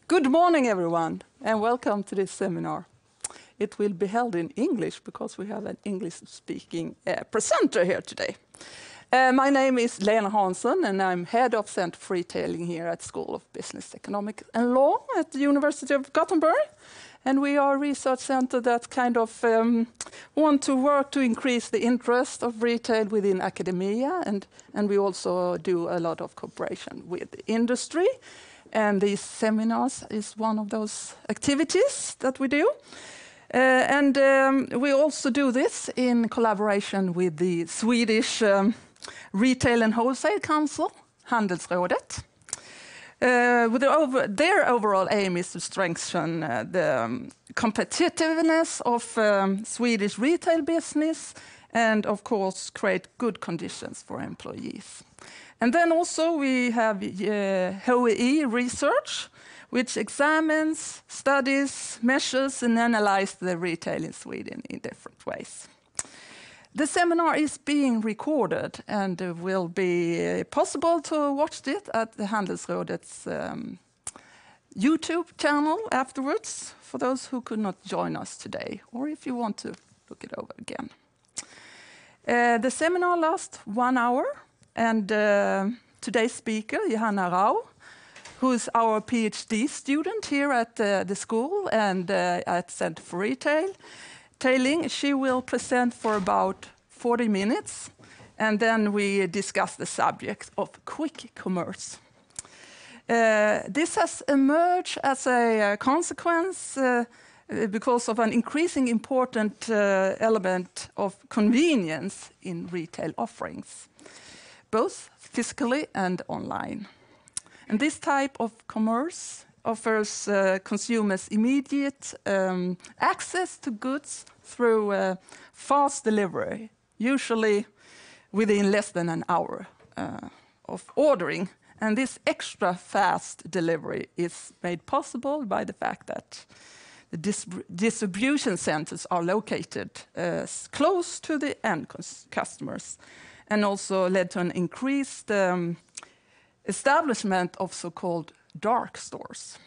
Good morning, everyone, and welcome to this seminar. It will be held in English because we have an English-speaking presenter here today. My name is Lena Hansson, and I'm head of Center for Retailing here at School of Business, Economics and Law at the University of Göteborg. And we are a research center that kind of want to work to increase the interest of retail within academia, and we also do a lot of cooperation with the industry. And these seminars is one of those activities that we do. We also do this in collaboration with the Swedish Retail and Wholesale Council, Handelshögskolan. Their overall aim is to strengthen the competitiveness of Swedish retail business and, of course, create good conditions for employees. And then also we have HOE research, which examines, studies, measures, and analyzes the retail in Sweden in different ways. The seminar is being recorded and will be possible to watch it at the Handelshögskolan's YouTube channel afterwards, for those who could not join us today, or if you want to look it over again. The seminar lasts 1 hour, and today's speaker, Johanna Rau, who is our PhD student here at the school and at Center for Retailing, she will present for about 40 minutes, and then we discuss the subject of quick commerce. This has emerged as a consequence because of an increasing important element of convenience in retail offerings, both physically and online. And this type of commerce offers consumers immediate access to goods through fast delivery, usually within less than an hour of ordering. And this extra fast delivery is made possible by the fact that the distribution centers are located close to the end customers, and also led to an increased establishment of so-called dark stores.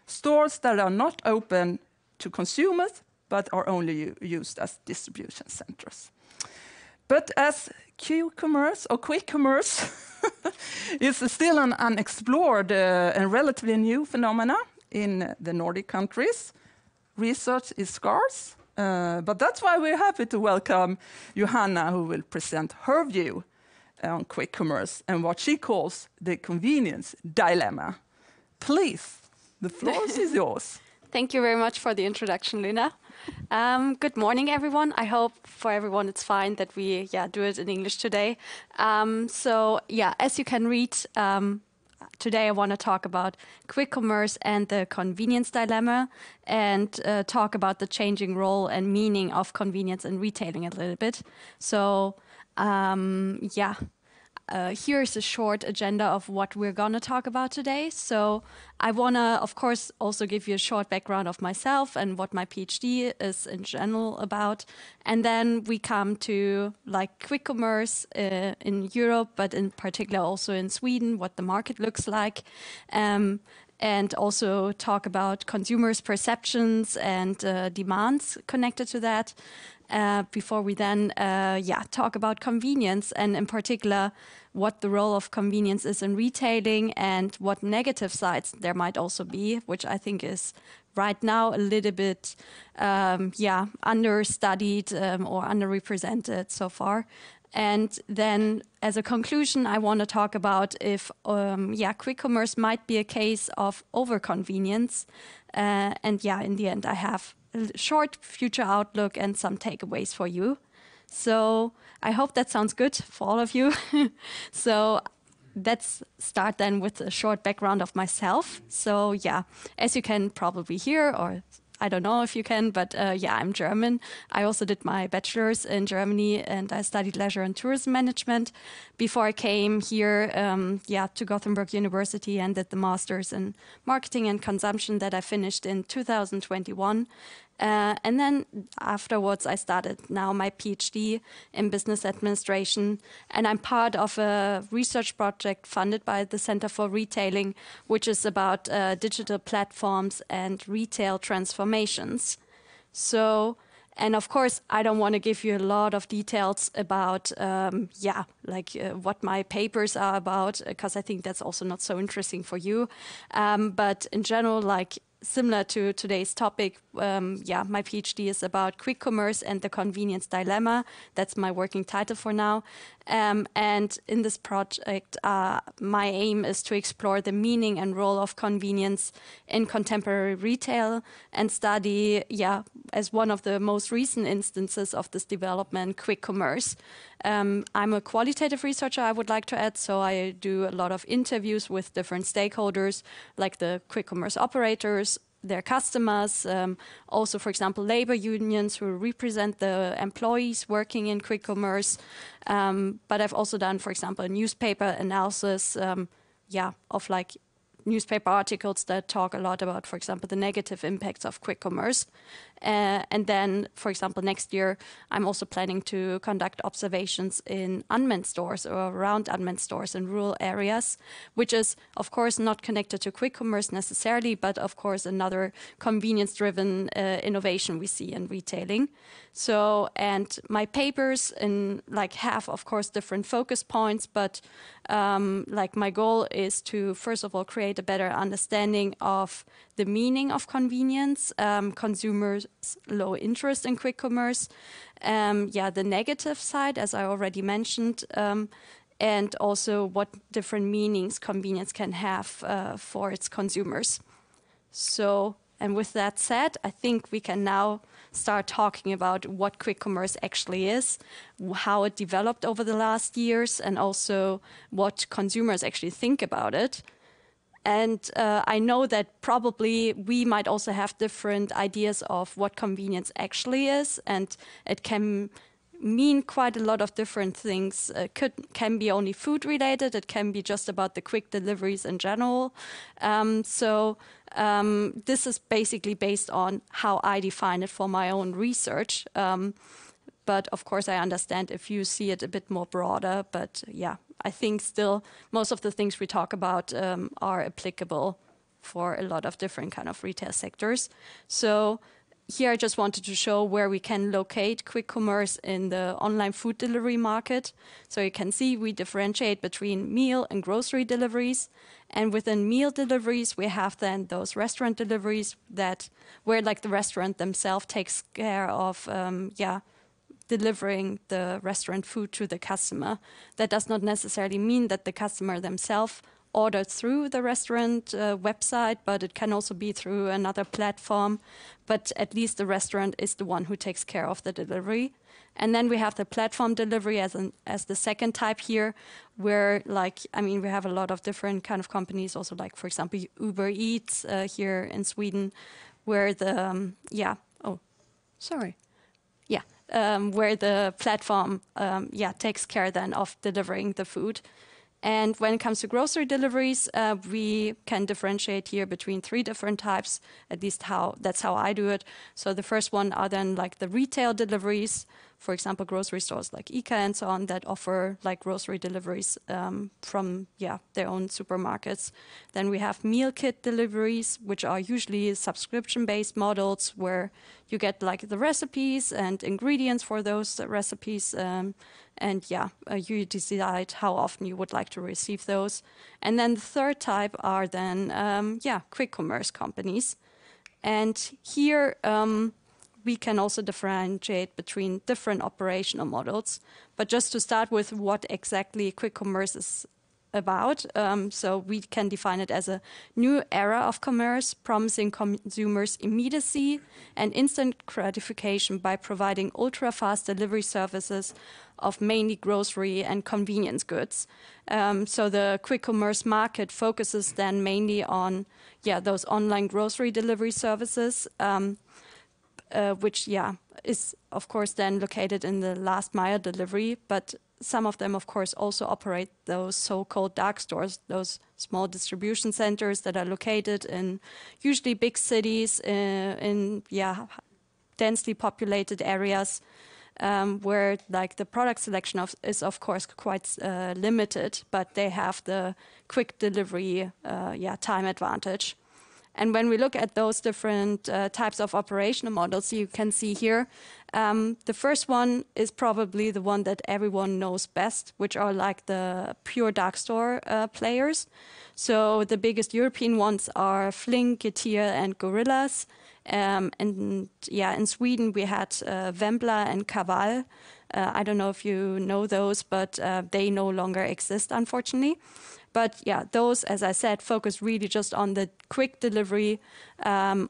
Stores that are not open to consumers, but are only used as distribution centers. But as Q-commerce or quick commerce is still an unexplored and relatively new phenomena in the Nordic countries, research is scarce. But that's why we're happy to welcome Johanna, who will present her view on quick commerce and what she calls the convenience dilemma. Please, the floor is yours. Thank you very much for the introduction, Lena. Good morning, everyone. I hope for everyone it's fine that we do it in English today. As you can read, today I want to talk about quick commerce and the convenience dilemma, and talk about the changing role and meaning of convenience in retailing a little bit. So, here's a short agenda of what we're going to talk about today. So I want to, of course, also give you a short background of myself and what my PhD is in general about. And then we come to quick commerce in Europe, but in particular also in Sweden, what the market looks like. And also talk about consumers' perceptions and demands connected to that. Before we then talk about convenience, and in particular what the role of convenience is in retailing and what negative sides there might also be, which I think is right now a little bit understudied or underrepresented so far. And then as a conclusion, I want to talk about if quick commerce might be a case of overconvenience. In the end, I have a short future outlook and some takeaways for you. So I hope that sounds good for all of you. So let's start then with a short background of myself. So as you can probably hear, or I don't know if you can, but I'm German. I also did my bachelor's in Germany, and I studied leisure and tourism management before I came here to Gothenburg University and did the master's in marketing and consumption that I finished in 2021. And then afterwards, I started now my PhD in business administration, and I'm part of a research project funded by the Center for Retailing, which is about digital platforms and retail transformations. So, and of course, I don't want to give you a lot of details about, what my papers are about, because I think that's also not so interesting for you. But in general, like similar to today's topic, my PhD is about quick commerce and the convenience dilemma. That's my working title for now. And in this project, my aim is to explore the meaning and role of convenience in contemporary retail and study, as one of the most recent instances of this development, quick commerce. I'm a qualitative researcher, I would like to add, so I do a lot of interviews with different stakeholders, like the quick commerce operators, their customers, also, for example, labor unions who represent the employees working in quick commerce. But I've also done, for example, a newspaper analysis, of like newspaper articles that talk a lot about, for example, the negative impacts of quick commerce. And then, for example, next year, I'm also planning to conduct observations in unmanned stores or around unmanned stores in rural areas, which is, of course, not connected to quick commerce necessarily, but of course, another convenience-driven innovation we see in retailing. So, and my papers have, of course, different focus points, but my goal is to, first of all, create a better understanding of the meaning of convenience, consumers' low interest in quick commerce, the negative side, as I already mentioned, and also what different meanings convenience can have for its consumers. So, and with that said, I think we can now start talking about what quick commerce actually is, how it developed over the last years, and also what consumers actually think about it. And I know that probably we might also have different ideas of what convenience actually is, and it can mean quite a lot of different things. Can be only food related, it can be just about the quick deliveries in general. This is basically based on how I define it for my own research. But of course, I understand if you see it a bit more broader. But I think still most of the things we talk about are applicable for a lot of different kind of retail sectors. So here I just wanted to show where we can locate quick commerce in the online food delivery market. So you can see we differentiate between meal and grocery deliveries. And within meal deliveries, we have then those restaurant deliveries where like the restaurant themselves takes care of delivering the restaurant food to the customer. That does not necessarily mean that the customer themselves ordered through the restaurant website, but it can also be through another platform. But at least the restaurant is the one who takes care of the delivery. And then we have the platform delivery as the second type here, where we have a lot of different kind of companies, also like, for example, Uber Eats here in Sweden, where where the platform takes care then of delivering the food. And when it comes to grocery deliveries, we can differentiate here between three different types, at least that's how I do it. So the first one are then like the retail deliveries, for example, grocery stores like ICA and so on that offer like grocery deliveries from their own supermarkets. Then we have meal kit deliveries, which are usually subscription-based models where you get like the recipes and ingredients for those recipes. You decide how often you would like to receive those. And then the third type are then, quick commerce companies. And here we can also differentiate between different operational models. But just to start with what exactly quick commerce is about. So we can define it as a new era of commerce, promising consumers immediacy and instant gratification by providing ultra-fast delivery services of mainly grocery and convenience goods. So the quick commerce market focuses then mainly on those online grocery delivery services, which is of course then located in the last mile delivery, but some of them, of course, also operate those so-called dark stores, those small distribution centers that are located in usually big cities in densely populated areas where like the product selection is of course quite limited, but they have the quick delivery time advantage. And when we look at those different types of operational models, you can see here, the first one is probably the one that everyone knows best, which are like the pure dark store players. So the biggest European ones are Flink, Getir, and Gorillas. In Sweden we had Vembla and Kaval. I don't know if you know those, but they no longer exist, unfortunately. But yeah, those, as I said, focus really just on the quick delivery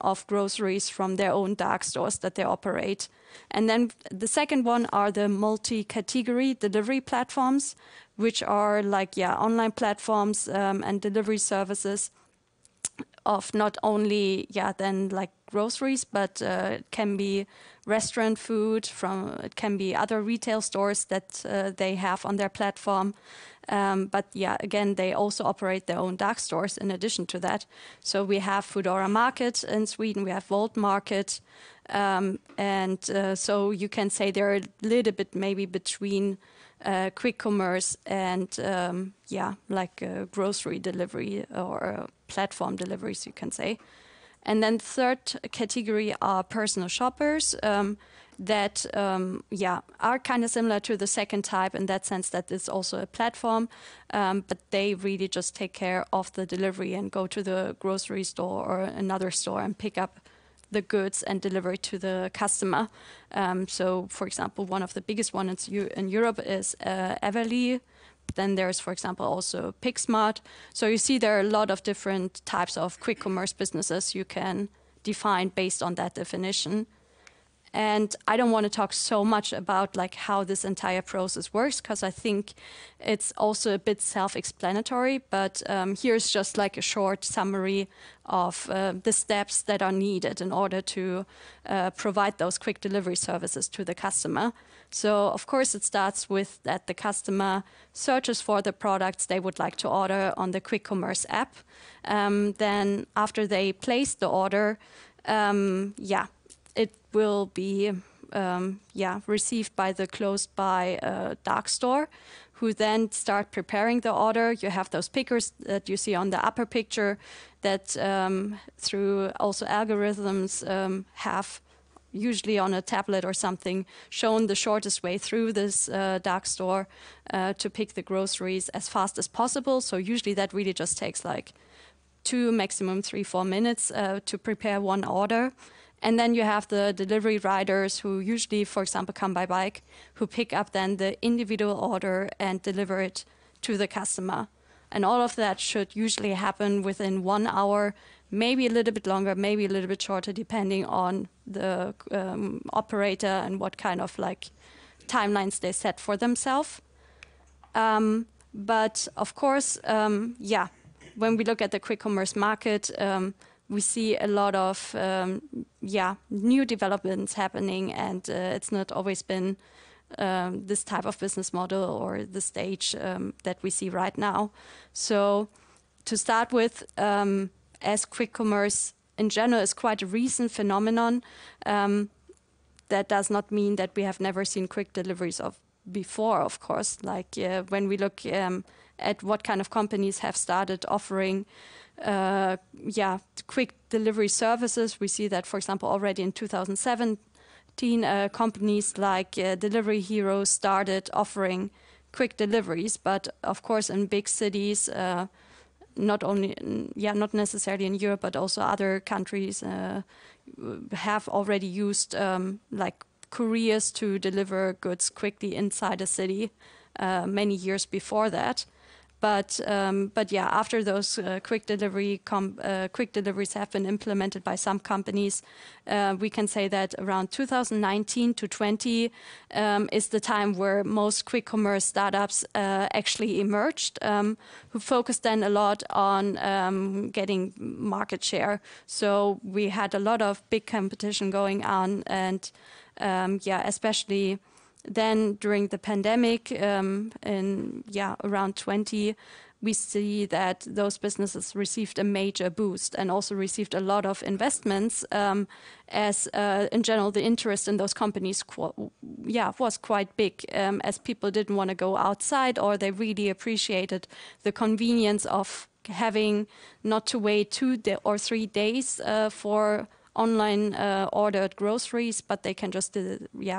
of groceries from their own dark stores that they operate. And then the second one are the multi-category delivery platforms, which are like, online platforms and delivery services of not only, then like groceries, but it can be restaurant food, it can be other retail stores that they have on their platform. But again, they also operate their own dark stores in addition to that. So we have Foodora Market in Sweden, we have Volt Market, so you can say they're a little bit maybe between quick commerce and grocery delivery or platform deliveries, you can say. And then the third category are personal shoppers that are kind of similar to the second type in that sense that it's also a platform, but they really just take care of the delivery and go to the grocery store or another store and pick up the goods and deliver it to the customer. So, for example, one of the biggest ones in Europe is Everly. Then there's, for example, also PickSmart. So you see there are a lot of different types of quick commerce businesses you can define based on that definition. And I don't want to talk so much about like how this entire process works, because I think it's also a bit self-explanatory. But here's just like a short summary of the steps that are needed in order to provide those quick delivery services to the customer. So, of course, it starts with that the customer searches for the products they would like to order on the quick commerce app. Then after they place the order, it will be received by the closed by dark store, who then start preparing the order. You have those pickers that you see on the upper picture that through also algorithms have usually on a tablet or something shown the shortest way through this dark store to pick the groceries as fast as possible. So usually that really just takes like 2, maximum 3-4 minutes to prepare one order. And then you have the delivery riders who usually, for example, come by bike, who pick up then the individual order and deliver it to the customer. And all of that should usually happen within 1 hour, maybe a little bit longer, maybe a little bit shorter, depending on the operator and what kind of like timelines they set for themselves. But of course, when we look at the quick commerce market, we see a lot of new developments happening, and it's not always been this type of business model or the stage that we see right now. So to start with, as quick commerce in general is quite a recent phenomenon, that does not mean that we have never seen quick deliveries of before, of course. Like when we look at what kind of companies have started offering quick delivery services, we see that, for example, already in 2017, companies like Delivery Hero started offering quick deliveries, but of course in big cities, not necessarily in Europe, but also other countries have already used like couriers to deliver goods quickly inside a city many years before that. But after those quick deliveries have been implemented by some companies, we can say that around 2019 to 20 is the time where most quick commerce startups actually emerged, who focused then a lot on getting market share. So we had a lot of big competition going on, and especially then during the pandemic in around 20, we see that those businesses received a major boost and also received a lot of investments, as in general the interest in those companies was quite big, as people didn't want to go outside, or they really appreciated the convenience of having not to wait 2 or 3 days for online ordered groceries, but they can just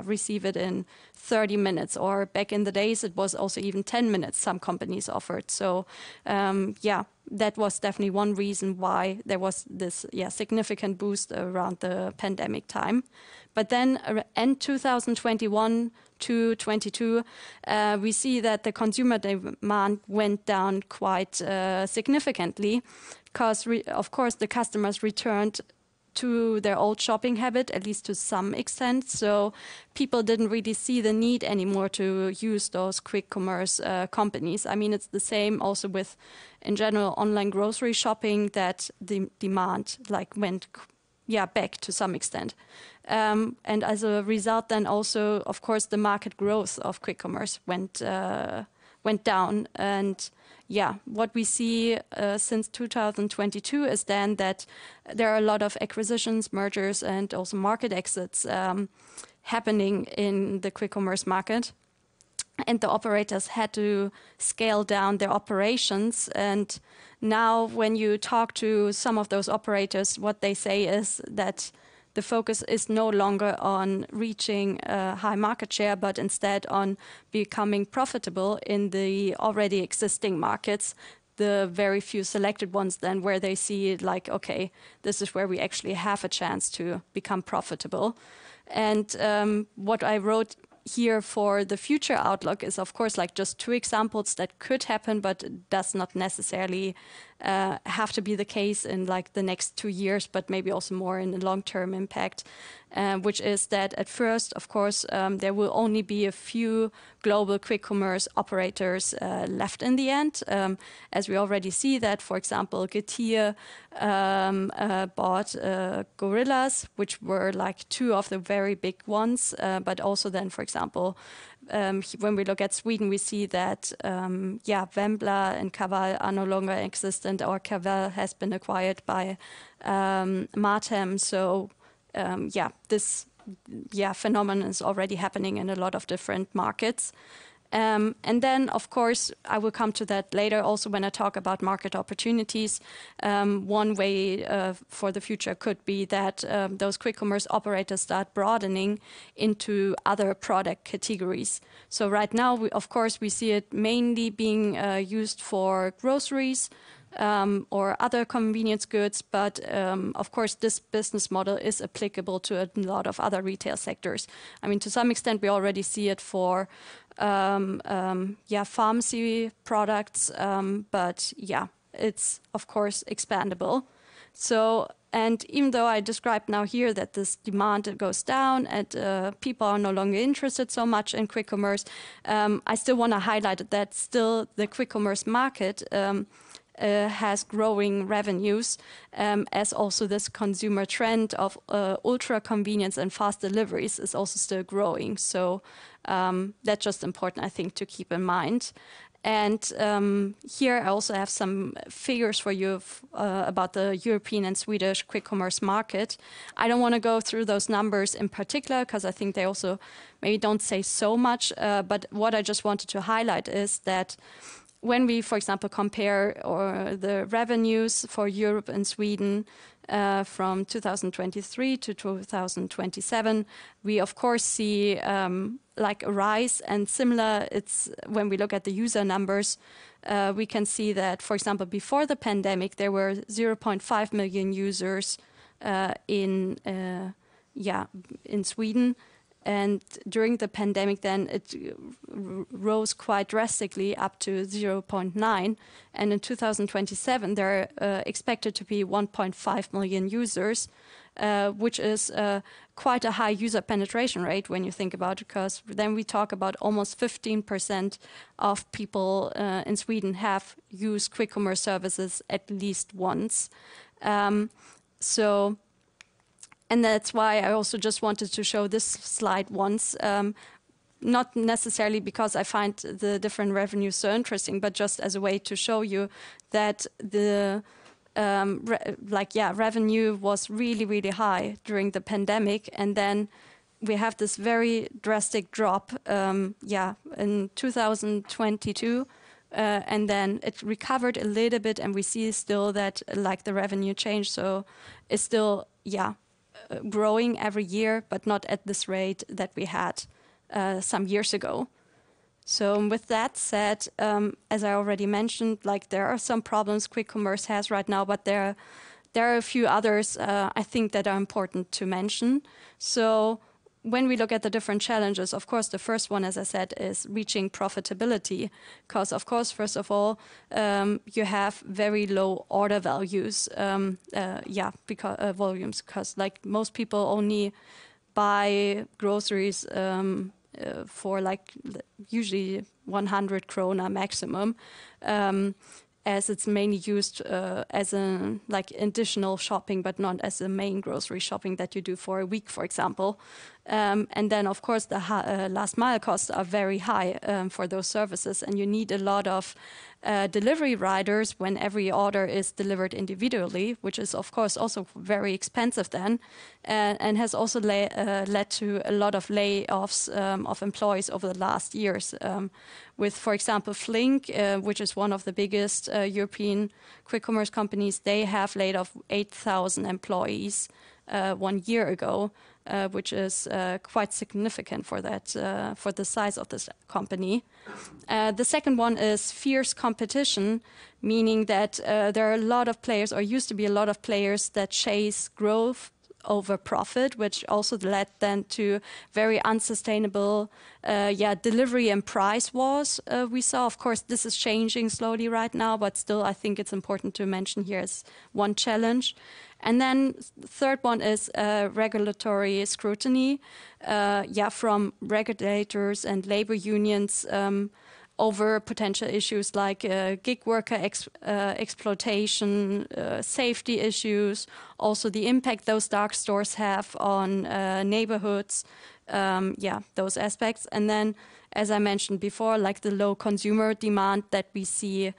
receive it in 30 minutes, or back in the days it was also even 10 minutes some companies offered. So that was definitely one reason why there was this significant boost around the pandemic time. But then end 2021 to 22, we see that the consumer demand went down quite significantly, because of course the customers returned to their old shopping habit, at least to some extent. So people didn't really see the need anymore to use those quick commerce companies. I mean, it's the same also with, in general, online grocery shopping, that the demand went back to some extent. And as a result, then also, of course, the market growth of quick commerce went down. And what we see since 2022 is then that there are a lot of acquisitions, mergers, and also market exits happening in the quick commerce market. And the operators had to scale down their operations. And now when you talk to some of those operators, what they say is that the focus is no longer on reaching a high market share, but instead on becoming profitable in the already existing markets, the very few selected ones then where they see it like, okay, this is where we actually have a chance to become profitable. And what I wrote here for the future outlook is, of course, just 2 examples that could happen, but does not necessarily have to be the case in the next 2 years, but maybe also more in the long-term impact, which is that at first, of course, there will only be a few global quick commerce operators left in the end, as we already see that, for example, Getir bought Gorillas, which were 2 of the very big ones, but also then, for example, when we look at Sweden, we see that Vembla and Kaval are no longer existent, or Kaval has been acquired by Mathem. So this phenomenon is already happening in a lot of different markets. And then, of course, I will come to that later also when I talk about market opportunities. One way for the future could be that those quick commerce operators start broadening into other product categories. So right now, of course, we see it mainly being used for groceries, or other convenience goods. But of course, this business model is applicable to a lot of other retail sectors. I mean, to some extent, we already see it for pharmacy products, but it's of course expandable. So, and even though I described now here that this demand goes down and people are no longer interested so much in quick commerce, I still want to highlight that still the quick commerce market has growing revenues, as also this consumer trend of ultra convenience and fast deliveries is also still growing. So that's just important, I think, to keep in mind. And here I also have some figures for you about the European and Swedish quick commerce market. I don't want to go through those numbers in particular because I think they also maybe don't say so much. But what I just wanted to highlight is that when we, for example, compare the revenues for Europe and Sweden from 2023 to 2027, we of course see a rise, and similar. It's when we look at the user numbers, we can see that, for example, before the pandemic, there were 0.5 million users in Sweden. And during the pandemic, then it rose quite drastically up to 0.9. And in 2027, there are expected to be 1.5 million users, which is quite a high user penetration rate when you think about it, because then we talk about almost 15% of people in Sweden have used quick commerce services at least once. And that's why I also just wanted to show this slide once. not necessarily because I find the different revenues so interesting, but just as a way to show you that the revenue was really, really high during the pandemic, and then we have this very drastic drop, in 2022, and then it recovered a little bit, and we see still that like the revenue change, so it's still growing every year, but not at this rate that we had some years ago. So with that said, as I already mentioned, like there are some problems quick commerce has right now, but there are a few others I think that are important to mention. So when we look at the different challenges, of course, the first one, as I said, is reaching profitability. Because, of course, first of all, you have very low order values, because volumes. Because, like, most people only buy groceries for, like, usually 100 krona maximum, as it's mainly used as a additional shopping, but not as a main grocery shopping that you do for a week, for example. And then, of course, the last mile costs are very high for those services, and you need a lot of delivery riders when every order is delivered individually, which is, of course, also very expensive then, and has also led to a lot of layoffs of employees over the last years. With, for example, Flink, which is one of the biggest European quick commerce companies, they have laid off 8,000 employees 1 year ago, which is quite significant for that, for the size of this company. The second one is fierce competition, meaning that there are a lot of players, or used to be a lot of players, that chase growth over profit, which also led then to very unsustainable delivery and price wars we saw. Of course, this is changing slowly right now, but still I think it's important to mention here as one challenge. And then third one is regulatory scrutiny, from regulators and labor unions over potential issues like gig worker exploitation, safety issues, also the impact those dark stores have on neighborhoods, those aspects. And then, as I mentioned before, like the low consumer demand that we see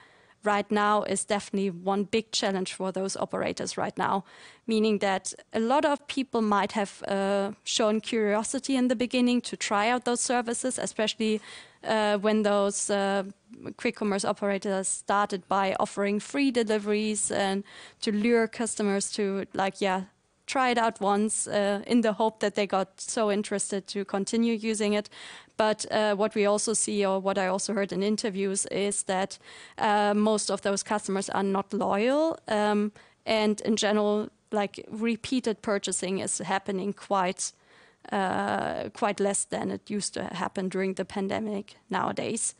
right now is definitely one big challenge for those operators right now, meaning that a lot of people might have shown curiosity in the beginning to try out those services, especially when those quick commerce operators started by offering free deliveries and to lure customers to try it out once in the hope that they got so interested to continue using it. But what we also see, or what I also heard in interviews, is that most of those customers are not loyal, and in general, repeated purchasing is happening quite less than it used to happen during the pandemic nowadays.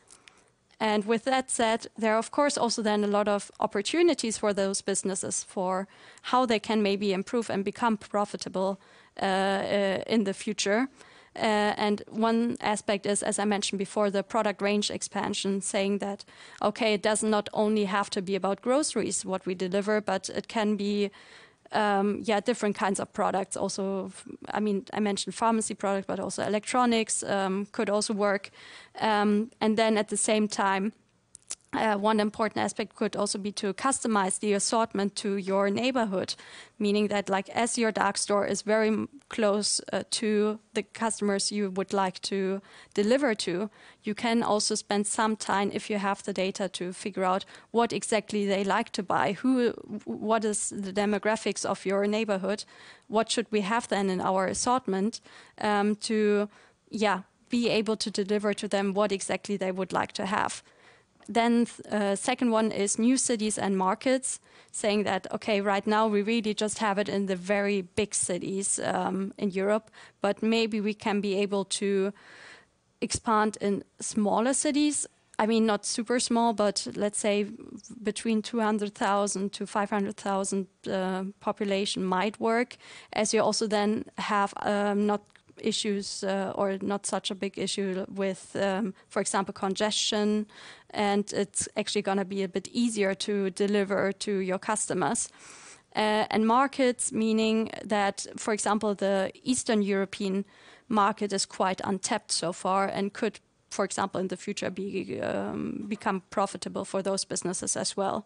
And with that said, there are, of course, also then a lot of opportunities for those businesses for how they can maybe improve and become profitable in the future. And one aspect is, as I mentioned before, the product range expansion, saying that, okay, it does not only have to be about groceries, what we deliver, but it can be different kinds of products. Also, I mentioned pharmacy products, but also electronics could also work. And then at the same time, one important aspect could also be to customize the assortment to your neighborhood, meaning that as your dark store is very close to the customers you would like to deliver to, you can also spend some time, if you have the data, to figure out what exactly they like to buy, what is the demographics of your neighborhood, what should we have then in our assortment to be able to deliver to them what exactly they would like to have. Then second one is new cities and markets, saying that, okay, right now we really just have it in the very big cities in Europe, but maybe we can be able to expand in smaller cities. I mean, not super small, but let's say between 200,000 to 500,000 population might work, as you also then have not issues or not such a big issue with, for example, congestion, and it's actually going to be a bit easier to deliver to your customers. And markets, meaning that, for example, the Eastern European market is quite untapped so far and could, for example, in the future become profitable for those businesses as well.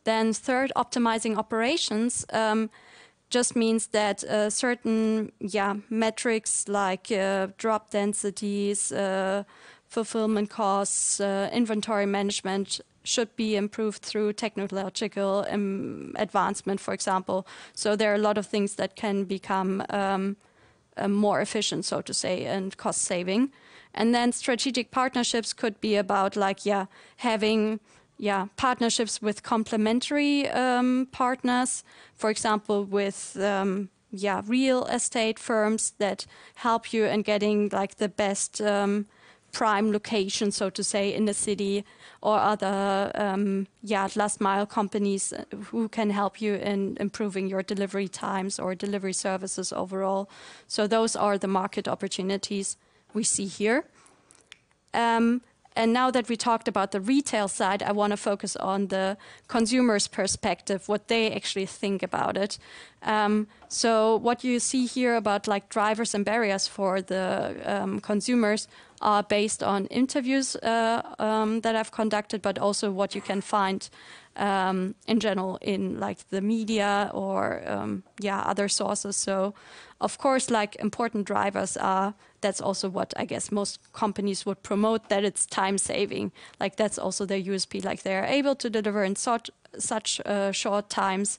Then third, optimizing operations just means that certain metrics like drop densities, fulfillment costs, inventory management should be improved through technological advancement, for example. So there are a lot of things that can become more efficient, so to say, and cost saving. And then strategic partnerships could be about having partnerships with complementary partners, for example, with real estate firms that help you in getting like the best prime location, so to say, in the city, or other last mile companies who can help you in improving your delivery times or delivery services overall. So those are the market opportunities we see here. And now that we talked about the retail side, I want to focus on the consumer's perspective, what they actually think about it. So what you see here about like drivers and barriers for the consumers are based on interviews that I've conducted, but also what you can find in general in like the media or other sources. So of course, like important drivers are, that's also what I guess most companies would promote, that it's time saving. Like that's also their USP, like they're able to deliver in such short times,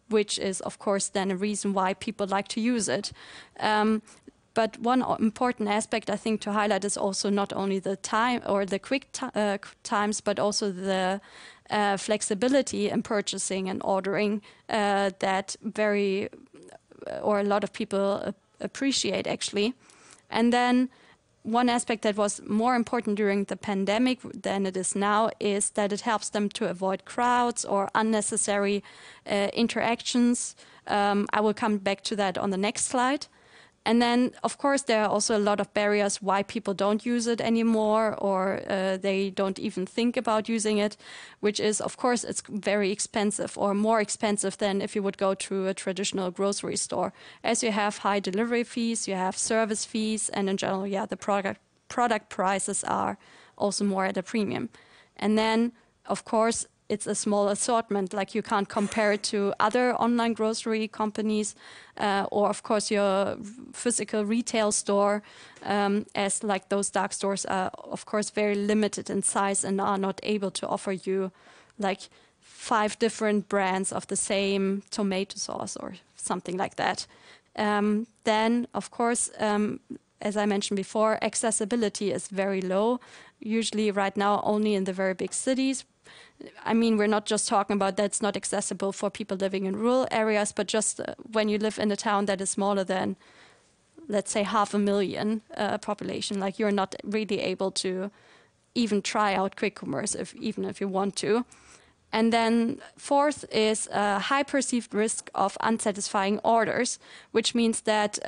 which is of course then a reason why people like to use it. But one important aspect I think to highlight is also not only the time or the quick times, but also the flexibility in purchasing and ordering that a lot of people appreciate actually. And then one aspect that was more important during the pandemic than it is now is that it helps them to avoid crowds or unnecessary interactions. I will come back to that on the next slide. And then, of course, there are also a lot of barriers why people don't use it anymore, or they don't even think about using it, which is, of course, it's very expensive, or more expensive than if you would go to a traditional grocery store. As you have high delivery fees, you have service fees, and in general, the product prices are also more at a premium. And then, of course, it's a small assortment, like you can't compare it to other online grocery companies or of course your physical retail store, as like those dark stores are of course very limited in size and are not able to offer you like 5 different brands of the same tomato sauce or something like that. Then of course, as I mentioned before, accessibility is very low, usually right now only in the very big cities. I mean, we're not just talking about that's not accessible for people living in rural areas, but just when you live in a town that is smaller than, let's say, 500,000 population, like you're not really able to even try out quick commerce, even if you want to. And then fourth is a high perceived risk of unsatisfying orders, which means that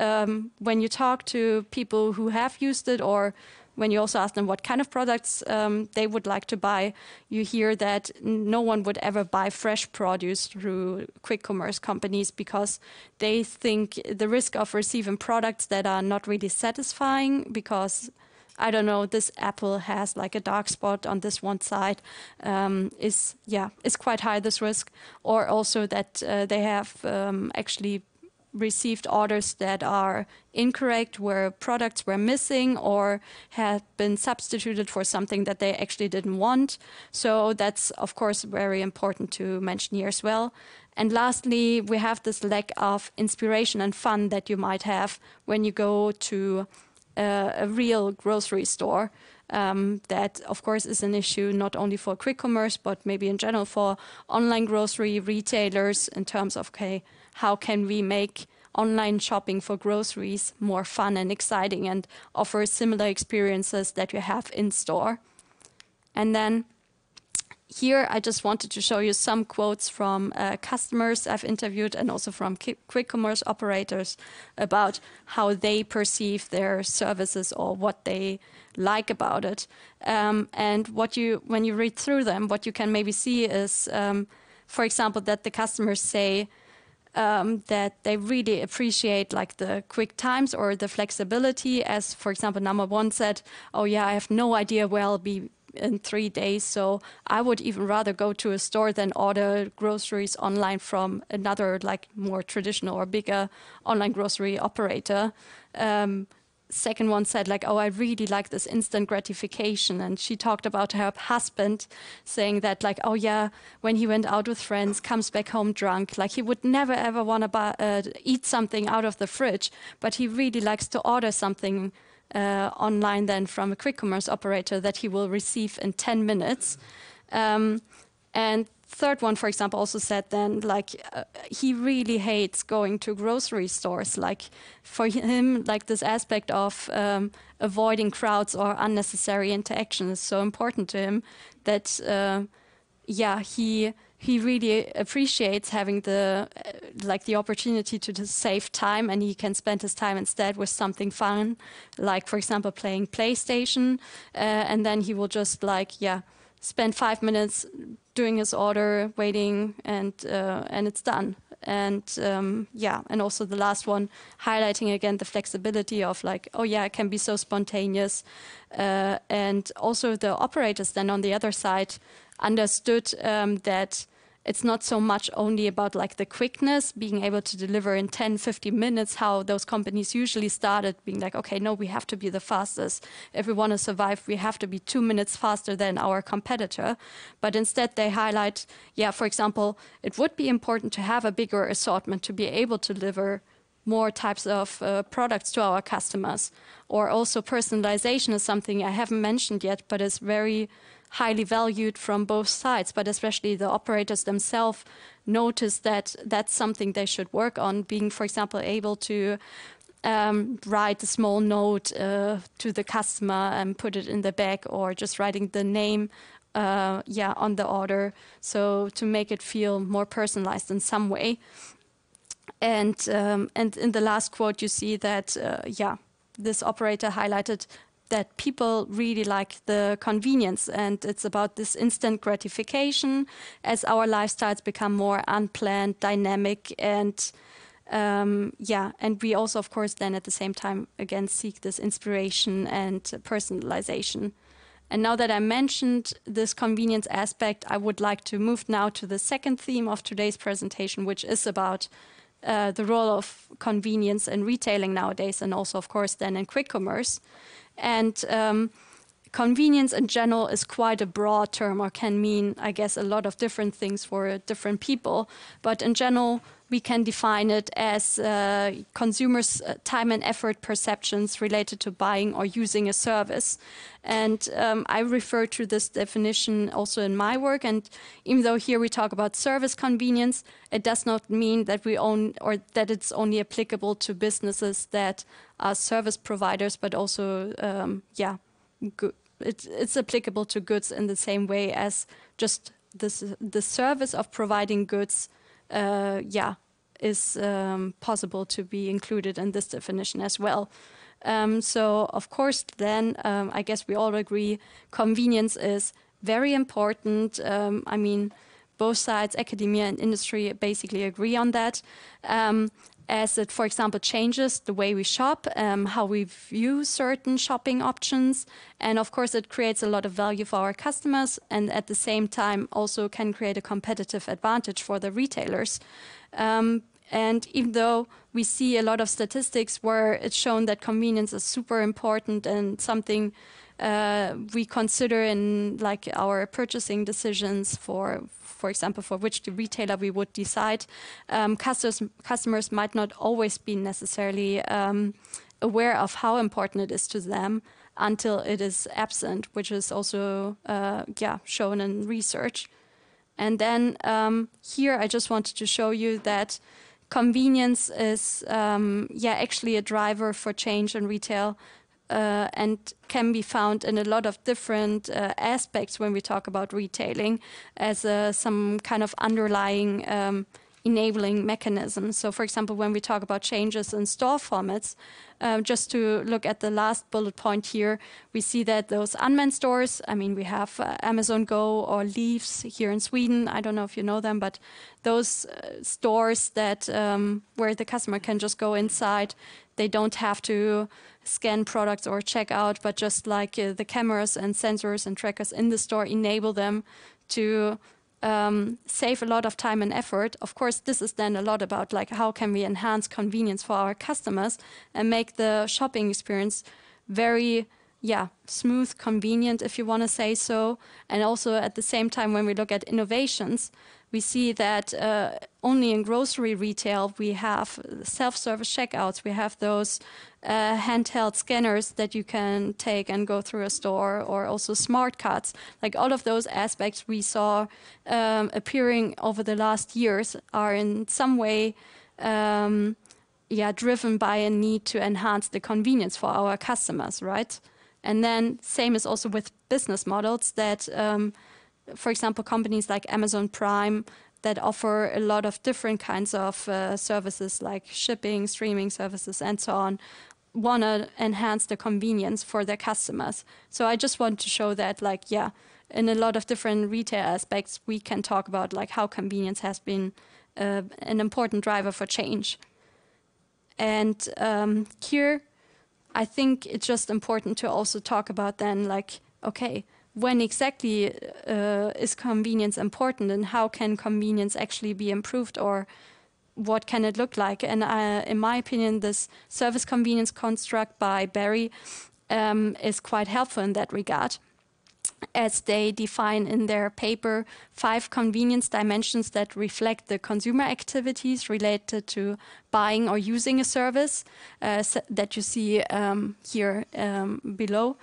when you talk to people who have used it, or when you also ask them what kind of products they would like to buy, you hear that no one would ever buy fresh produce through quick commerce companies because they think the risk of receiving products that are not really satisfying because, I don't know, this apple has like a dark spot on this one side, is quite high, this risk. Or also that they have actually received orders that are incorrect, where products were missing or had been substituted for something that they actually didn't want. So that's, of course, very important to mention here as well. And lastly, we have this lack of inspiration and fun that you might have when you go to a real grocery store. That, of course, is an issue not only for quick commerce, but maybe in general for online grocery retailers in terms of, okay, how can we make online shopping for groceries more fun and exciting and offer similar experiences that you have in store. And then here I just wanted to show you some quotes from customers I've interviewed and also from quick commerce operators about how they perceive their services or what they like about it. And when you read through them, what you can maybe see is, for example, that the customers say, that they really appreciate like the quick times or the flexibility. As for example, number one said, oh yeah, I have no idea where I'll be in 3 days, so I would even rather go to a store than order groceries online from another like more traditional or bigger online grocery operator. Second one said like, oh, I really like this instant gratification. And she talked about her husband saying that like, oh yeah, when he went out with friends, comes back home drunk, like he would never ever want to eat something out of the fridge, but he really likes to order something online then from a quick commerce operator that he will receive in 10 minutes. And third one, for example, also said then like he really hates going to grocery stores. Like for him, like this aspect of avoiding crowds or unnecessary interaction is so important to him that he really appreciates having the opportunity to just save time, and he can spend his time instead with something fun, like for example playing PlayStation, and then he will just spend 5 minutes doing his order, waiting, and it's done. And and also the last one, highlighting again the flexibility of like, oh yeah, it can be so spontaneous. And also the operators then on the other side understood that it's not so much only about like the quickness, being able to deliver in 10, 15 minutes, how those companies usually started being like, okay, no, we have to be the fastest. If we want to survive, we have to be 2 minutes faster than our competitor. But instead they highlight, for example, it would be important to have a bigger assortment to be able to deliver more types of products to our customers. Or also personalization is something I haven't mentioned yet, but is very highly valued from both sides, but especially the operators themselves notice that that's something they should work on, being, for example, able to write a small note to the customer and put it in the bag, or just writing the name on the order, so to make it feel more personalized in some way. And in the last quote, you see that, this operator highlighted that people really like the convenience, and it's about this instant gratification as our lifestyles become more unplanned, dynamic, and and we also, of course, then at the same time, again, seek this inspiration and personalization. And now that I mentioned this convenience aspect, I would like to move now to the second theme of today's presentation, which is about the role of convenience in retailing nowadays, and also, of course, then in quick commerce. And convenience in general is quite a broad term, or can mean, I guess, a lot of different things for different people. But in general, we can define it as consumers' time and effort perceptions related to buying or using a service. And I refer to this definition also in my work. And even though here we talk about service convenience, it does not mean that we own, or that it's only applicable to businesses that are service providers, but also, it's applicable to goods in the same way as just the service of providing goods is possible to be included in this definition as well. So, of course, then I guess we all agree convenience is very important. I mean, both sides, academia and industry, basically agree on that. As it, for example, changes the way we shop, how we view certain shopping options. And of course, it creates a lot of value for our customers, and at the same time also can create a competitive advantage for the retailers. And even though we see a lot of statistics where it's shown that convenience is super important and something we consider in like our purchasing decisions, for example, for which the retailer we would decide, customers might not always be necessarily aware of how important it is to them until it is absent, which is also shown in research. And then here I just wanted to show you that convenience is actually a driver for change in retail, and can be found in a lot of different aspects when we talk about retailing, as some kind of underlying enabling mechanisms. So, for example, when we talk about changes in store formats, just to look at the last bullet point here, we see that those unmanned stores, I mean, we have Amazon Go or Leaves here in Sweden. I don't know if you know them, but those stores that where the customer can just go inside, they don't have to scan products or check out, but just like the cameras and sensors and trackers in the store enable them to save a lot of time and effort. Of course, this is then a lot about like how can we enhance convenience for our customers and make the shopping experience very smooth, convenient, if you want to say so. And also at the same time, when we look at innovations, we see that only in grocery retail we have self-service checkouts. We have those handheld scanners that you can take and go through a store, or also smart cards. Like all of those aspects we saw appearing over the last years are in some way driven by a need to enhance the convenience for our customers, right? And then same is also with business models that, for example, companies like Amazon Prime that offer a lot of different kinds of services like shipping, streaming services, and so on, want to enhance the convenience for their customers. So I just want to show that, like, in a lot of different retail aspects, we can talk about like how convenience has been an important driver for change. And here, I think it's just important to also talk about then, like, okay, when exactly is convenience important, and how can convenience actually be improved, or what can it look like? And in my opinion, this service convenience construct by Barry is quite helpful in that regard, as they define in their paper 5 convenience dimensions that reflect the consumer activities related to buying or using a service that you see here below.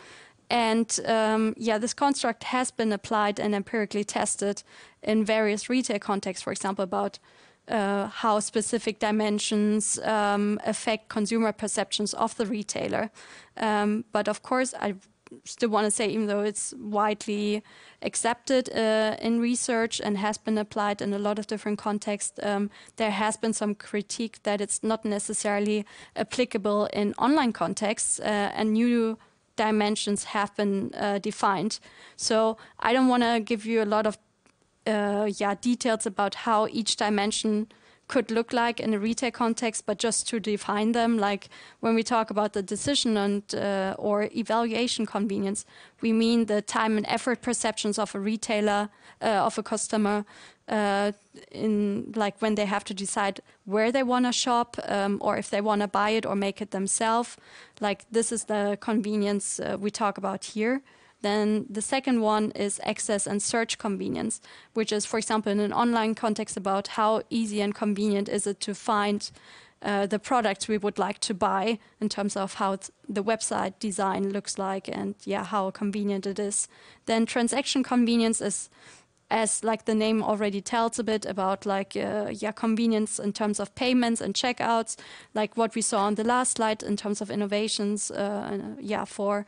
And this construct has been applied and empirically tested in various retail contexts, for example, about how specific dimensions affect consumer perceptions of the retailer. But of course, I still want to say, even though it's widely accepted in research and has been applied in a lot of different contexts, there has been some critique that it's not necessarily applicable in online contexts, and new dimensions have been defined. So I don't want to give you a lot of details about how each dimension could look like in a retail context, but just to define them, like when we talk about the decision and or evaluation convenience, we mean the time and effort perceptions of a retailer, of a customer, in like when they have to decide where they want to shop, or if they want to buy it or make it themselves. Like this is the convenience we talk about here. Then the second one is access and search convenience, which is, for example, in an online context about how easy and convenient is it to find the products we would like to buy in terms of how the website design looks like and how convenient it is. Then transaction convenience is, as like the name already tells a bit about, like convenience in terms of payments and checkouts, like what we saw on the last slide in terms of innovations for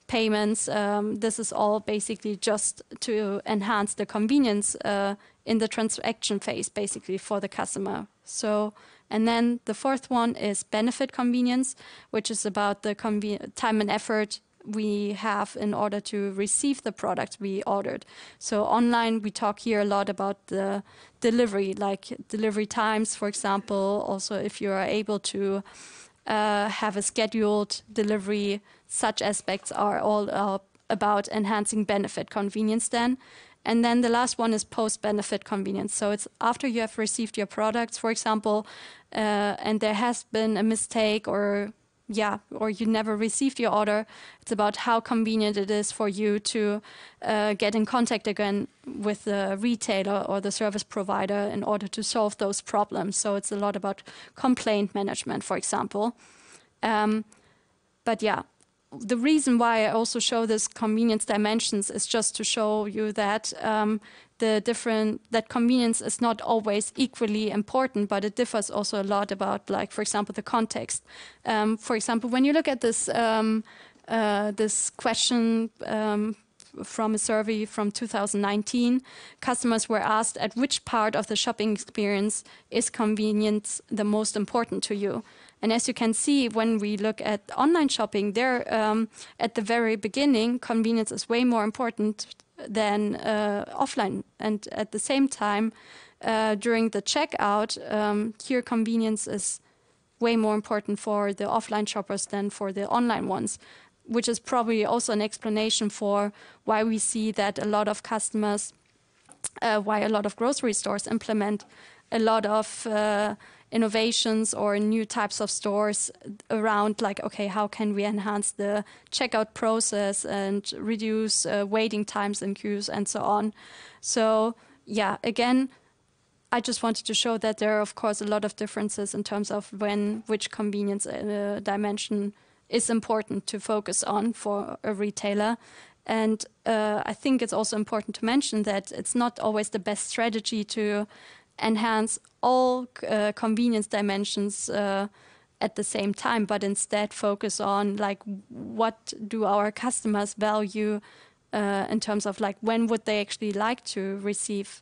payments. This is all basically just to enhance the convenience in the transaction phase, basically for the customer. So, and then the fourth one is benefit convenience, which is about the time and effort we have in order to receive the product we ordered. So online, we talk here a lot about the delivery, like delivery times, for example. Also, if you are able to have a scheduled delivery, such aspects are all about enhancing benefit convenience then. And then the last one is post-benefit convenience. So it's after you have received your products, for example, and there has been a mistake or you never received your order. It's about how convenient it is for you to get in contact again with the retailer or the service provider in order to solve those problems. So it's a lot about complaint management, for example. The reason why I also show this convenience dimensions is just to show you that that convenience is not always equally important, but it differs also a lot about, like, for example, the context. For example, when you look at this this question from a survey from 2019. Customers were asked at which part of the shopping experience is convenience the most important to you. And as you can see, when we look at online shopping, there at the very beginning, convenience is way more important than offline. And at the same time, during the checkout, here convenience is way more important for the offline shoppers than for the online ones, which is probably also an explanation for why we see that a lot of customers, why a lot of grocery stores implement a lot of innovations or new types of stores around like, okay, how can we enhance the checkout process and reduce waiting times in queues and so on. So yeah, again, I just wanted to show that there are, of course, a lot of differences in terms of which convenience dimension is important to focus on for a retailer. And I think it's also important to mention that it's not always the best strategy to enhance all convenience dimensions at the same time, but instead focus on like what do our customers value in terms of like when would they actually like to receive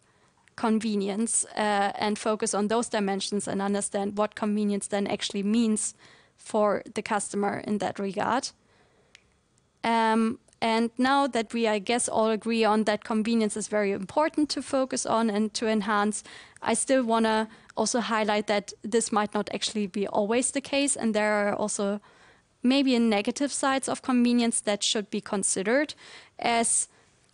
convenience, and focus on those dimensions and understand what convenience then actually means for the customer in that regard. And now that we, I guess, all agree on that convenience is very important to focus on and to enhance, I still want to also highlight that this might not actually be always the case, and there are also maybe negative sides of convenience that should be considered. As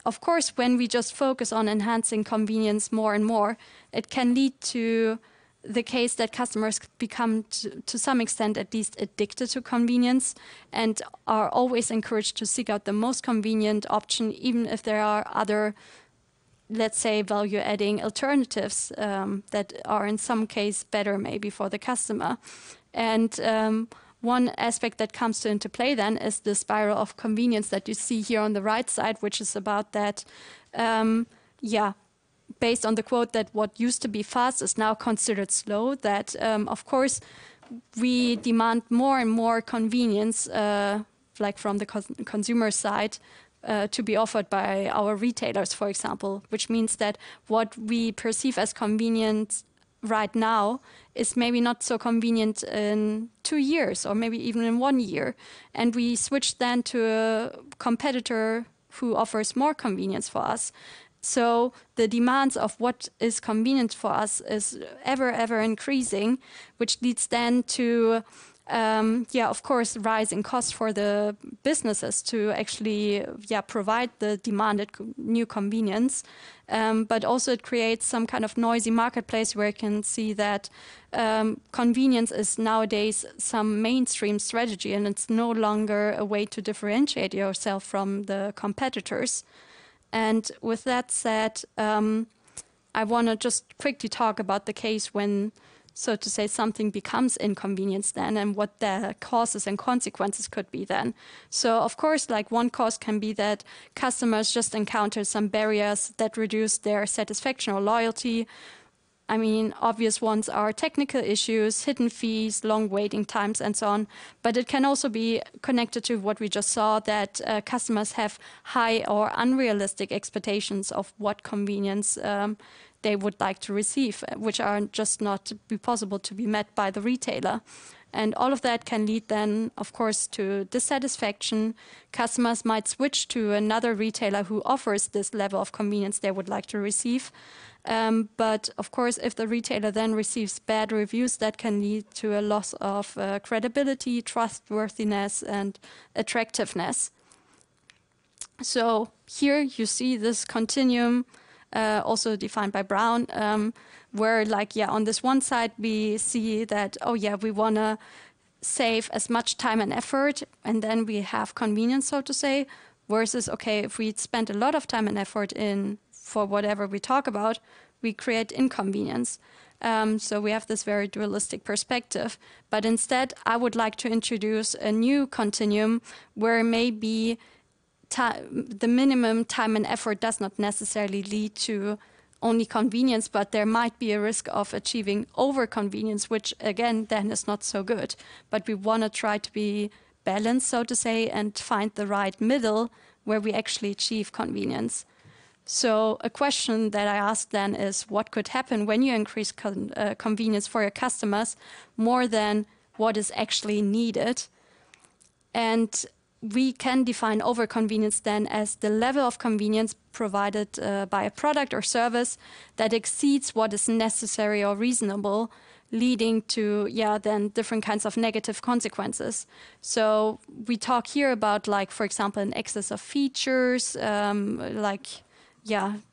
of course, when we just focus on enhancing convenience more and more, it can lead to the case that customers become, to some extent at least, addicted to convenience and are always encouraged to seek out the most convenient option, even if there are other, let's say, value-adding alternatives that are in some case better maybe for the customer. And one aspect that comes into play then is the spiral of convenience that you see here on the right side, which is about that, based on the quote that what used to be fast is now considered slow, that of course we demand more and more convenience, like from the consumer side, to be offered by our retailers, for example, which means that what we perceive as convenient right now is maybe not so convenient in 2 years or maybe even in 1 year. And we switch then to a competitor who offers more convenience for us. So the demands of what is convenient for us is ever increasing, which leads then to, of course, rising costs for the businesses to actually, provide the demanded new convenience. But also it creates some kind of noisy marketplace where you can see that convenience is nowadays some mainstream strategy, and it's no longer a way to differentiate yourself from the competitors. And with that said, I want to just quickly talk about the case when, so to say, something becomes inconvenience then and what the causes and consequences could be then. So, of course, like one cause can be that customers just encounter some barriers that reduce their satisfaction or loyalty. I mean, obvious ones are technical issues, hidden fees, long waiting times, and so on. But it can also be connected to what we just saw, that customers have high or unrealistic expectations of what convenience they would like to receive, which are just not be possible to be met by the retailer. And all of that can lead then, of course, to dissatisfaction. Customers might switch to another retailer who offers this level of convenience they would like to receive. But of course, if the retailer then receives bad reviews, that can lead to a loss of credibility, trustworthiness, and attractiveness. So here you see this continuum, also defined by Brown, where on this one side we see that, we want to save as much time and effort, and then we have convenience, so to say, versus, if we spend a lot of time and effort for whatever we talk about, we create inconvenience. So we have this very dualistic perspective. But instead, I would like to introduce a new continuum where maybe the minimum time and effort does not necessarily lead to only convenience, but there might be a risk of achieving over-convenience, which, again, then is not so good. But we want to try to be balanced, so to say, and find the right middle where we actually achieve convenience. So a question that I asked then is, what could happen when you increase convenience for your customers more than what is actually needed? And we can define overconvenience then as the level of convenience provided by a product or service that exceeds what is necessary or reasonable, leading to, then different kinds of negative consequences. So we talk here about, like, for example, an excess of features,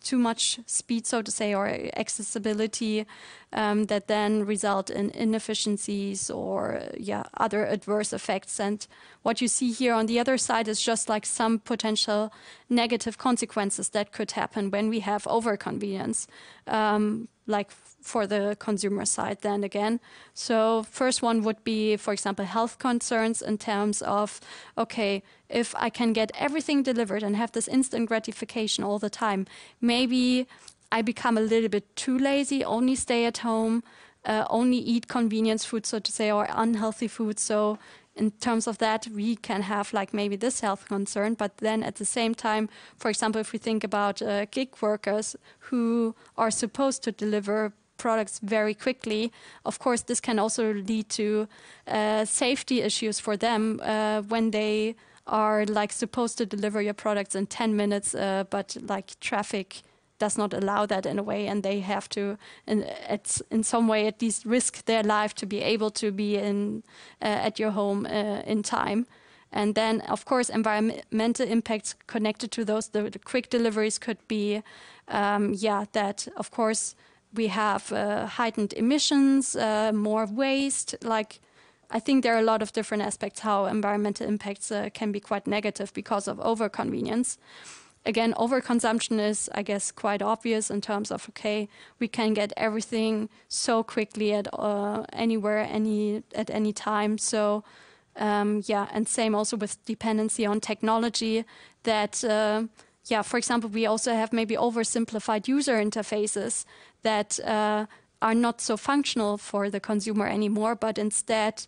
too much speed, so to say, or accessibility that then result in inefficiencies or other adverse effects. And what you see here on the other side is just like some potential negative consequences that could happen when we have overconvenience, like for the consumer side then again. So first one would be, for example, health concerns in terms of, okay, if I can get everything delivered and have this instant gratification all the time, maybe I become a little bit too lazy, only stay at home, only eat convenience food, so to say, or unhealthy food. So in terms of that, we can have like maybe this health concern, but then at the same time, for example, if we think about gig workers who are supposed to deliver products very quickly, of course, this can also lead to safety issues for them when they are like supposed to deliver your products in 10 minutes, but like traffic does not allow that in a way, and they have to, in some way, at least risk their life to be able to be at your home in time. And then, of course, environmental impacts connected to those. The quick deliveries could be, that, of course, we have heightened emissions, more waste. Like, I think there are a lot of different aspects how environmental impacts can be quite negative because of overconvenience. Again, overconsumption is, I guess, quite obvious in terms of, okay, we can get everything so quickly at anywhere, at any time. So, and same also with dependency on technology that, for example, we also have maybe oversimplified user interfaces that are not so functional for the consumer anymore, but instead,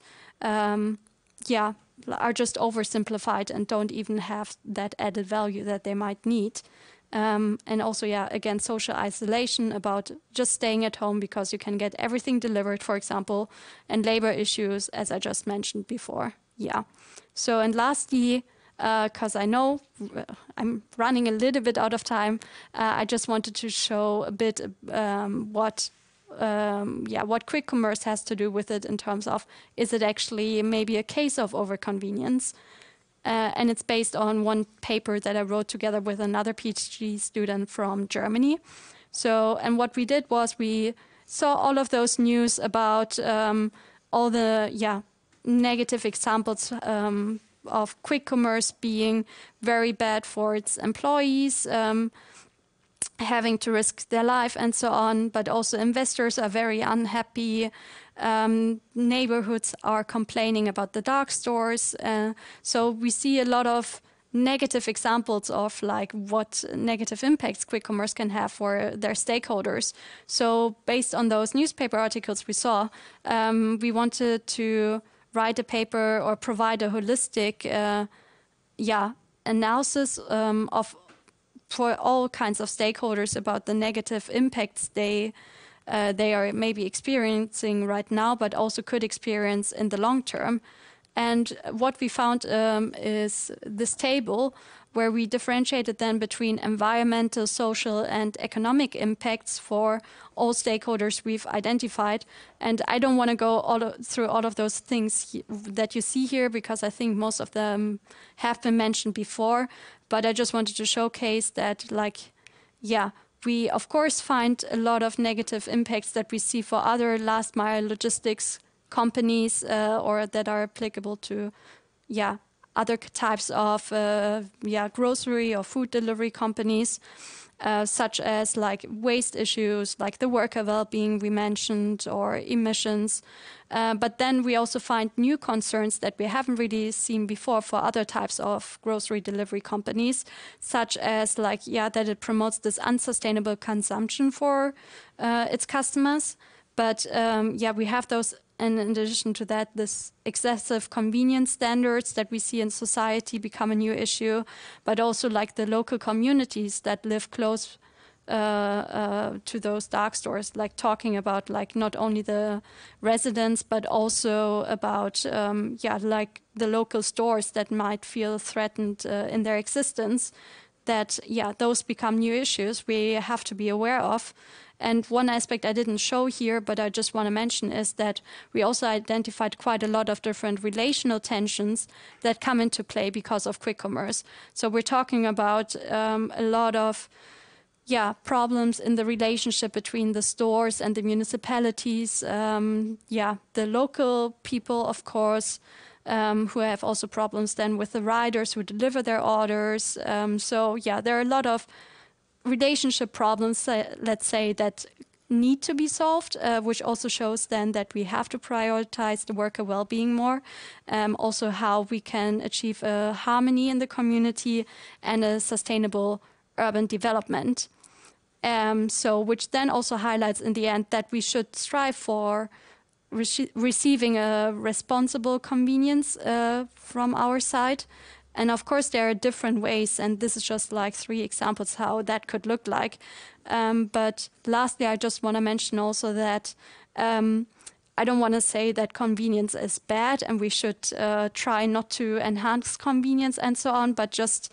are just oversimplified and don't even have that added value that they might need. And also, again, social isolation about just staying at home because you can get everything delivered, for example, and labor issues, as I just mentioned before. So, and lastly, because I know I'm running a little bit out of time, I just wanted to show a bit what quick commerce has to do with it in terms of, is it actually maybe a case of overconvenience? And it's based on one paper that I wrote together with another PhD student from Germany. So, and what we did was we saw all of those news about all the negative examples of quick commerce being very bad for its employees, having to risk their life and so on, but also investors are very unhappy. Neighborhoods are complaining about the dark stores. So we see a lot of negative examples of like what negative impacts quick commerce can have for their stakeholders. So based on those newspaper articles we saw, we wanted to write a paper or provide a holistic analysis for all kinds of stakeholders about the negative impacts they are maybe experiencing right now, but also could experience in the long term. And what we found is this table where we differentiated then between environmental, social, and economic impacts for all stakeholders we've identified. And I don't want to go through all of those things that you see here, because I think most of them have been mentioned before. But I just wanted to showcase that, we of course find a lot of negative impacts that we see for other last mile logistics companies or that are applicable to, other types of grocery or food delivery companies, such as like waste issues, like the worker well-being we mentioned, or emissions. But then we also find new concerns that we haven't really seen before for other types of grocery delivery companies, such as that it promotes this unsustainable consumption for its customers. But we have those And in addition to that, this excessive convenience standards that we see in society become a new issue, but also like the local communities that live close to those dark stores, like talking about like not only the residents, but also about like the local stores that might feel threatened in their existence. That those become new issues we have to be aware of. And one aspect I didn't show here, but I just want to mention, is that we also identified quite a lot of different relational tensions that come into play because of quick commerce. So we're talking about a lot of problems in the relationship between the stores and the municipalities. The local people, of course, who have also problems then with the riders who deliver their orders. There are a lot of relationship problems, let's say, that need to be solved, which also shows then that we have to prioritize the worker well-being more. Also how we can achieve a harmony in the community and a sustainable urban development. Which then also highlights in the end that we should strive for receiving a responsible convenience from our side. And of course, there are different ways, and this is just like 3 examples how that could look like. But lastly, I just want to mention also that I don't want to say that convenience is bad and we should try not to enhance convenience and so on, but just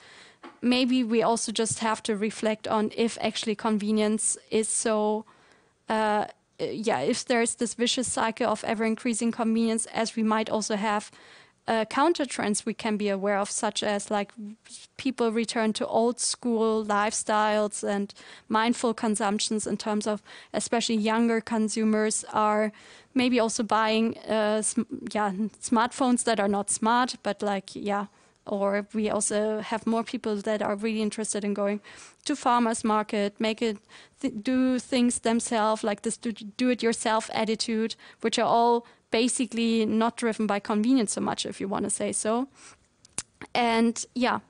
maybe we also just have to reflect on if actually convenience is so, if there's this vicious cycle of ever-increasing convenience, as we might also have counter trends we can be aware of, such as like people return to old school lifestyles and mindful consumptions in terms of especially younger consumers are maybe also buying smartphones that are not smart, but or we also have more people that are really interested in going to farmers market, do things themselves, like this do-it-yourself attitude, which are all basically not driven by convenience so much, if you want to say so. And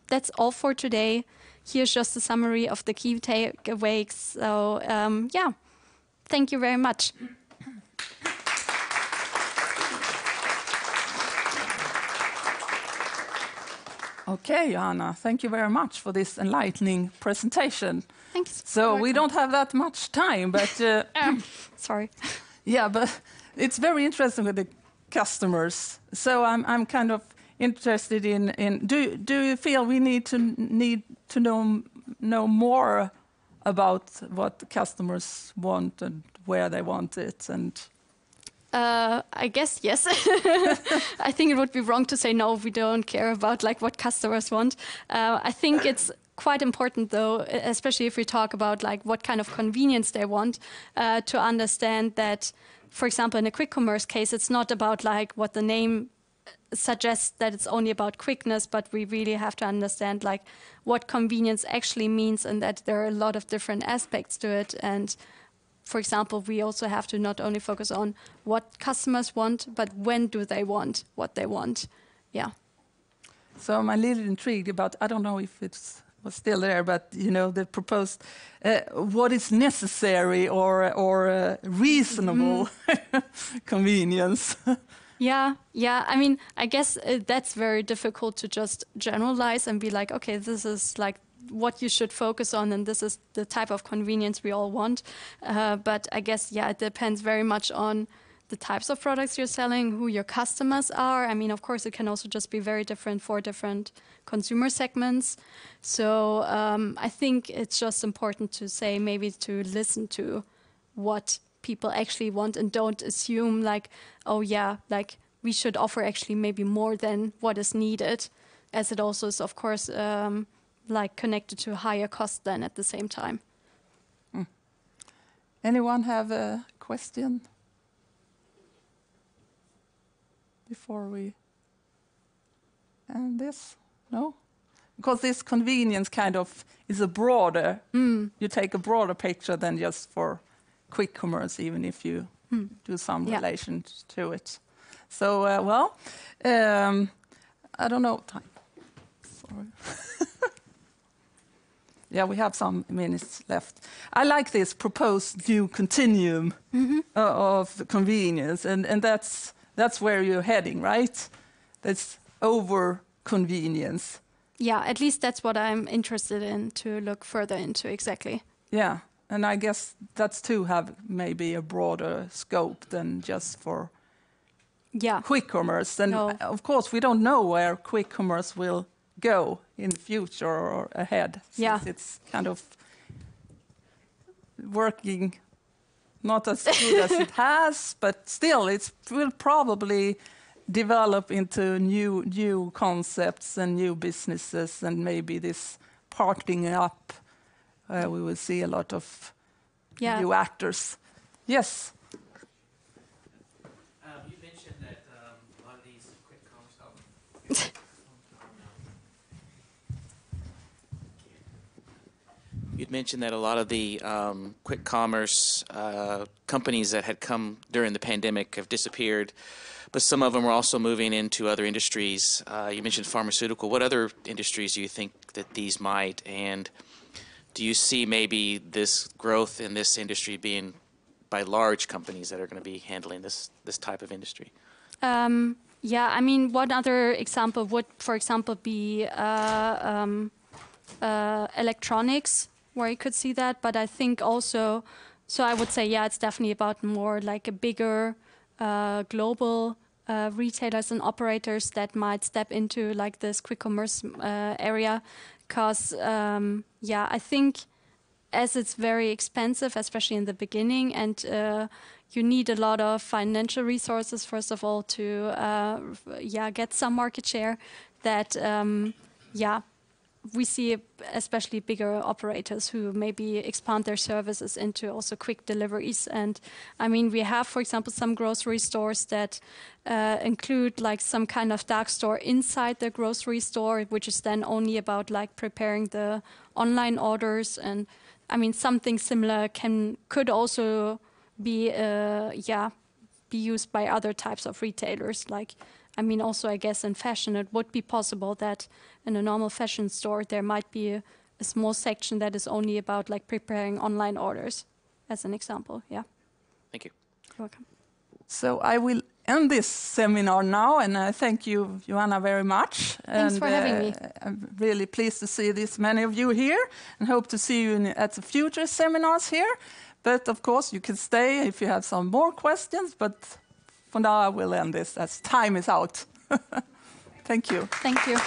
that's all for today. Here's just a summary of the key takeaways. So thank you very much. Okay, Johanna, thank you very much for this enlightening presentation. Thanks. So we don't have that much time, but... sorry. Yeah, but it's very interesting with the customers. So I'm kind of interested in do you feel we need to know more about what the customers want and where they want it? And I guess yes. I think it would be wrong to say no, we don't care about like what customers want. I think it's quite important though, especially if we talk about like what kind of convenience they want, to understand that, for example, in a quick commerce case, it's not about like what the name suggests that it's only about quickness, but we really have to understand like what convenience actually means and that there are a lot of different aspects to it. And for example, we also have to not only focus on what customers want, but when do they want what they want. Yeah. So I'm a little intrigued about, I don't know if it was still there, but the proposed what is necessary or reasonable convenience. Yeah. I mean, I guess that's very difficult to just generalize and be like, okay, this is like what you should focus on, and this is the type of convenience we all want. But I guess, it depends very much on the types of products you're selling, who your customers are. I mean, of course, it can also just be very different for different consumer segments. So I think it's just important to say maybe to listen to what people actually want and don't assume like, oh yeah, like we should offer actually maybe more than what is needed, as it also is, of course, like connected to higher cost then at the same time. Anyone have a question before we end this? No? Because this convenience kind of is a broader, you take a broader picture than just for quick commerce, even if you do some relation to it. So, I don't know. Sorry. Yeah, we have some minutes left. I like this proposed new continuum of convenience, and that's where you're heading, right? That's over convenience. Yeah, at least that's what I'm interested in to look further into exactly. Yeah, and I guess that's to have maybe a broader scope than just for quick commerce. And of course, we don't know where quick commerce will go in the future or ahead, since it's kind of working not as good as it has, but still it will probably develop into new concepts and new businesses, and maybe this partnering up, we will see a lot of new actors. Yes? You mentioned that a lot of these quick commerce... You'd mentioned that a lot of the quick commerce companies that had come during the pandemic have disappeared, but some of them are also moving into other industries. You mentioned pharmaceutical. What other industries do you think that these might, and do you see maybe this growth in this industry being by large companies that are going to be handling this type of industry? Yeah, I mean, one other example would, for example, be electronics, where you could see that. But I think also, so I would say, it's definitely about more like a bigger global retailers and operators that might step into like this quick commerce area. Because, I think as it's very expensive, especially in the beginning, and you need a lot of financial resources, first of all, to get some market share, that, we see especially bigger operators who maybe expand their services into also quick deliveries. And I mean, we have, for example, some grocery stores that include like some kind of dark store inside the grocery store, which is then only about like preparing the online orders. And I mean, something similar could also be used by other types of retailers. Like, I mean, also, I guess in fashion, it would be possible that in a normal fashion store, there might be a small section that is only about like preparing online orders, as an example. Yeah. Thank you. You're welcome. So I will end this seminar now, and I thank you, Johanna, very much. Thanks for having me. I'm really pleased to see this many of you here, and hope to see you at the future seminars here. But of course, you can stay if you have some more questions, but for now I will end this as time is out. Thank you. Thank you.